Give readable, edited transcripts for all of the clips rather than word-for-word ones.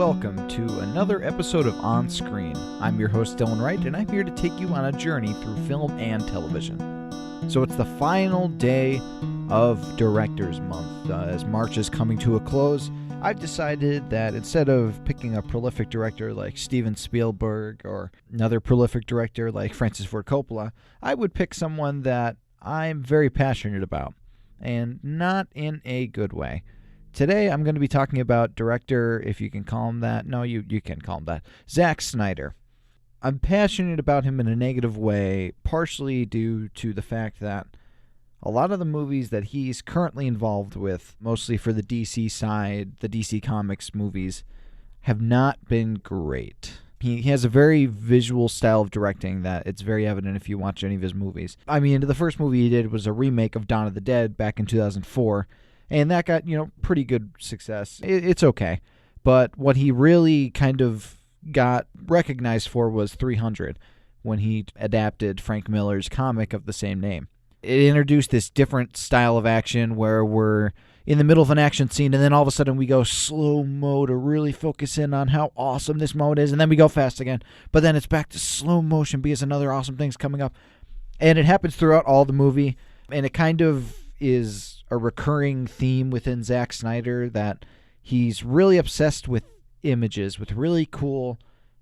welcome to another episode of On Screen. I'm your host, Dylan Wright, and I'm here to take you on a journey through film and television. So it's the final day of Directors Month. As March is coming to a close, I've decided that instead of picking a prolific director like Steven Spielberg or another prolific director like Francis Ford Coppola, I would pick someone that I'm very passionate about, and not in a good way. Today, I'm going to be talking about director, if you can call him that. No, you can call him that. Zack Snyder. I'm passionate about him in a negative way, partially due to the fact that a lot of the movies that he's currently involved with, mostly for the DC side, the DC Comics movies, have not been great. He has a very visual style of directing that it's very evident if you watch any of his movies. I mean, the first movie he did was a remake of Dawn of the Dead back in 2004. And that got, pretty good success. It's okay. But what he really kind of got recognized for was 300, when he adapted Frank Miller's comic of the same name. It introduced this different style of action where we're in the middle of an action scene, and then all of a sudden we go slow-mo to really focus in on how awesome this mode is, and then we go fast again. But then it's back to slow motion because another awesome thing's coming up. And it happens throughout all the movie, and it kind of is a recurring theme within Zack Snyder that he's really obsessed with images, with really cool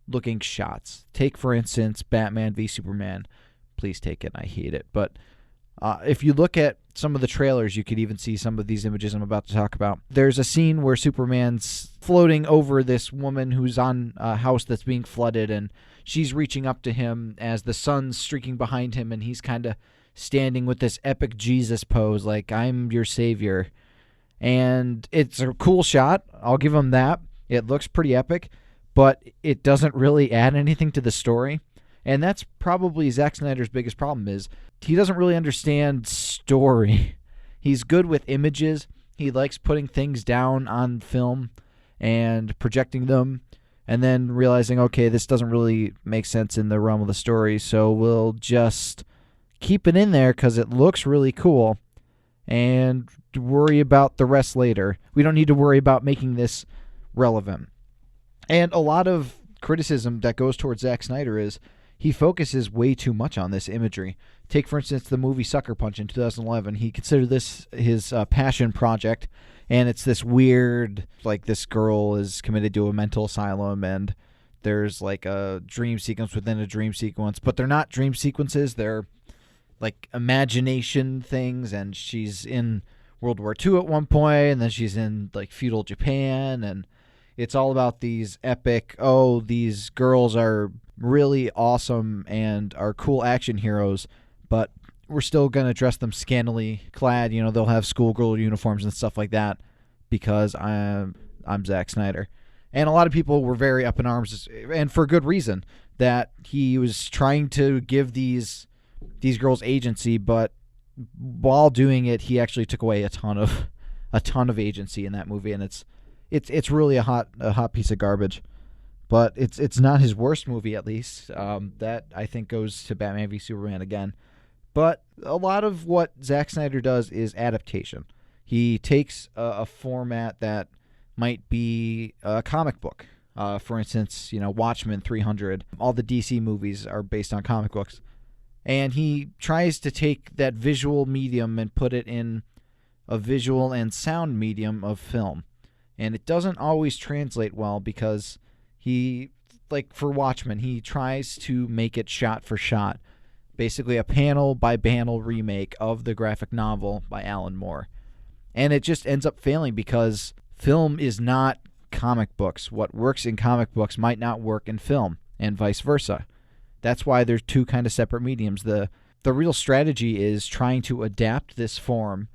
looking shots. Take, for instance, Batman v Superman. Please take it. I hate it. But if you look at some of the trailers, you could even see some of these images I'm about to talk about. There's a scene where Superman's floating over this woman who's on a house that's being flooded, and she's reaching up to him as the sun's streaking behind him, and he's kind of standing with this epic Jesus pose, like, I'm your savior. And it's a cool shot. I'll give him that. It looks pretty epic, but it doesn't really add anything to the story. And that's probably Zack Snyder's biggest problem, is he doesn't really understand story. He's good with images. He likes putting things down on film and projecting them, and then realizing, okay, this doesn't really make sense in the realm of the story, so we'll just keep it in there because it looks really cool and worry about the rest later. We don't need to worry about making this relevant. And a lot of criticism that goes towards Zack Snyder is he focuses way too much on this imagery. Take, for instance, the movie Sucker Punch in 2011. He considered this his passion project, and it's this weird, like, this girl is committed to a mental asylum, and there's like a dream sequence within a dream sequence, but they're not dream sequences. They're like imagination things, and she's in World War II at one point, and then she's in like feudal Japan, and it's all about these epic, these girls are really awesome and are cool action heroes, but we're still going to dress them scantily clad. They'll have schoolgirl uniforms and stuff like that because I'm Zack Snyder. And a lot of people were very up in arms, and for good reason, that he was trying to give these girls agency, but while doing it, he actually took away a ton of agency in that movie, and it's really a hot piece of garbage. But it's not his worst movie, at least. That I think goes to Batman v Superman again. But a lot of what Zack Snyder does is adaptation. He takes a format that might be a comic book. For instance, Watchmen, 300. All the DC movies are based on comic books. And he tries to take that visual medium and put it in a visual and sound medium of film. And it doesn't always translate well because he, like for Watchmen, he tries to make it shot for shot. Basically a panel by panel remake of the graphic novel by Alan Moore. And it just ends up failing because film is not comic books. What works in comic books might not work in film, and vice versa. That's why there's two kind of separate mediums. The real strategy is trying to adapt this form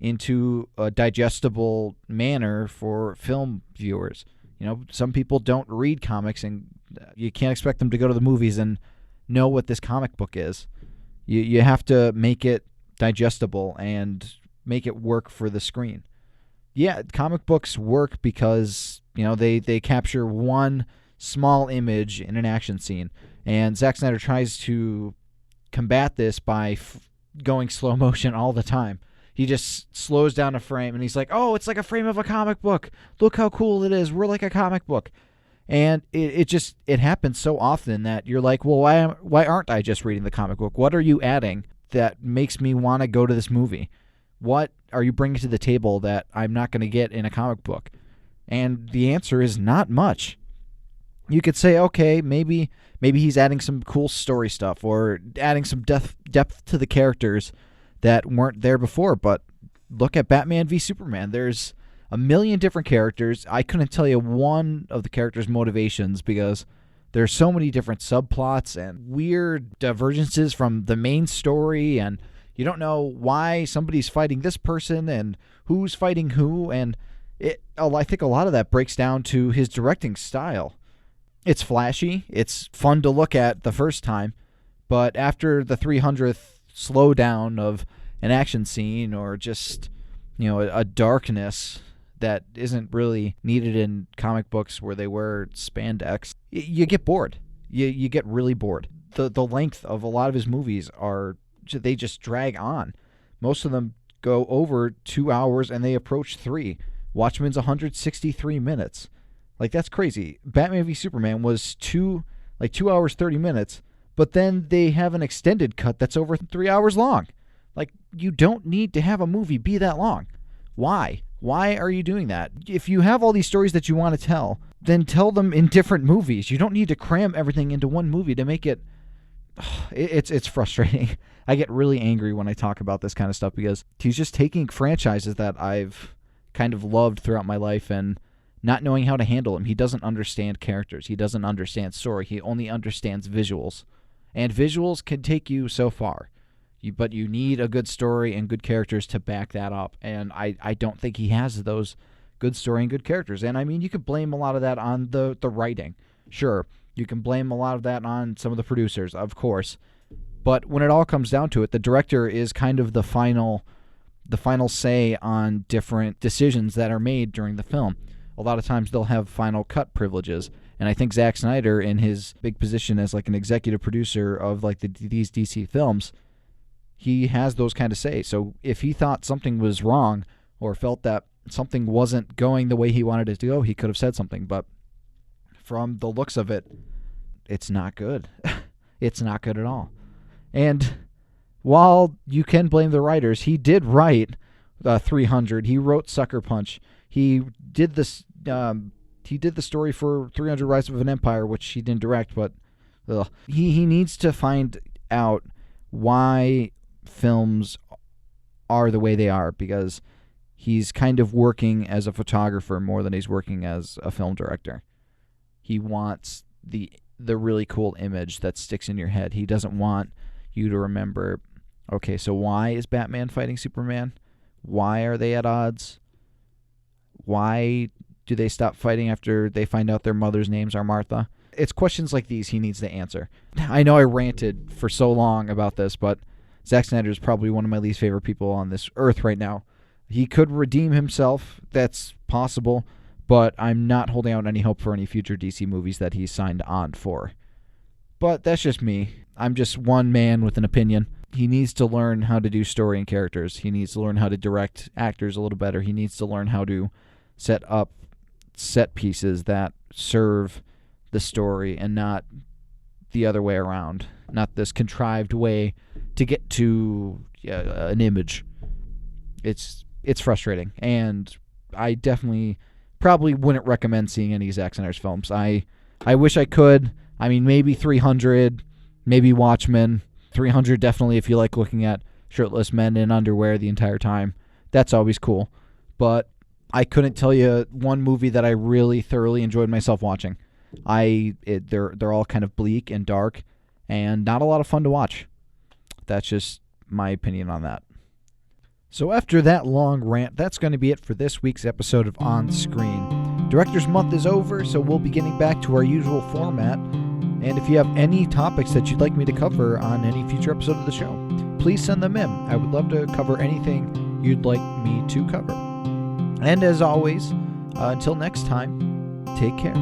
into a digestible manner for film viewers. Some people don't read comics, and you can't expect them to go to the movies and know what this comic book is. You have to make it digestible and make it work for the screen. Yeah, comic books work because, they capture one small image in an action scene. And Zack Snyder tries to combat this by going slow motion all the time. He just slows down a frame, and he's like, oh, it's like a frame of a comic book. Look how cool it is. We're like a comic book. And it happens so often that you're like, well, why aren't I just reading the comic book? What are you adding that makes me want to go to this movie? What are you bringing to the table that I'm not going to get in a comic book? And the answer is not much. You could say, okay, maybe he's adding some cool story stuff or adding some depth to the characters that weren't there before. But look at Batman v Superman. There's a million different characters. I couldn't tell you one of the characters' motivations because there's so many different subplots and weird divergences from the main story, and you don't know why somebody's fighting this person and who's fighting who, and I think a lot of that breaks down to his directing style. It's flashy, it's fun to look at the first time, but after the 300th slowdown of an action scene or just, a darkness that isn't really needed in comic books where they wear spandex, you get bored. You get really bored. The length of a lot of his movies they just drag on. Most of them go over 2 hours and they approach 3. Watchmen's 163 minutes. Like, that's crazy. Batman v Superman was 2 hours 30 minutes, but then they have an extended cut that's over 3 hours long. Like, you don't need to have a movie be that long. Why? Why are you doing that? If you have all these stories that you want to tell, then tell them in different movies. You don't need to cram everything into one movie to make it... It's frustrating. I get really angry when I talk about this kind of stuff because he's just taking franchises that I've kind of loved throughout my life and not knowing how to handle them. He doesn't understand characters. He doesn't understand story. He only understands visuals. And visuals can take you so far. But you need a good story and good characters to back that up. And I don't think he has those good story and good characters. And I mean, you could blame a lot of that on the writing. Sure, you can blame a lot of that on some of the producers, of course. But when it all comes down to it, the director is kind of the final say on different decisions that are made during the film. A lot of times they'll have final cut privileges. And I think Zack Snyder, in his big position as like an executive producer of like these DC films, he has those kind of say. So if he thought something was wrong or felt that something wasn't going the way he wanted it to go, he could have said something. But from the looks of it, it's not good. It's not good at all. And while you can blame the writers, he did write 300. He wrote Sucker Punch. He did this. He did the story for 300: Rise of an Empire, which he didn't direct, but he needs to find out why films are the way they are, because he's kind of working as a photographer more than he's working as a film director. He wants the really cool image that sticks in your head. He doesn't want you to remember, okay, so why is Batman fighting Superman? Why are they at odds? Why do they stop fighting after they find out their mother's names are Martha? It's questions like these he needs to answer. I know I ranted for so long about this, but Zack Snyder is probably one of my least favorite people on this earth right now. He could redeem himself. That's possible, but I'm not holding out any hope for any future DC movies that he's signed on for. But that's just me. I'm just one man with an opinion. He needs to learn how to do story and characters. He needs to learn how to direct actors a little better. He needs to learn how to set up set pieces that serve the story and not the other way around. Not this contrived way to get to an image. It's frustrating, and I definitely probably wouldn't recommend seeing any Zack Snyder's films. I wish I could. I mean, maybe 300, maybe Watchmen. 300 definitely if you like looking at shirtless men in underwear the entire time. That's always cool. But I couldn't tell you one movie that I really thoroughly enjoyed myself watching. They're all kind of bleak and dark and not a lot of fun to watch. That's just my opinion on that. So after that long rant, that's going to be it for this week's episode of On Screen. Director's Month is over, so we'll be getting back to our usual format. And if you have any topics that you'd like me to cover on any future episode of the show, please send them in. I would love to cover anything you'd like me to cover. And as always, until next time, take care.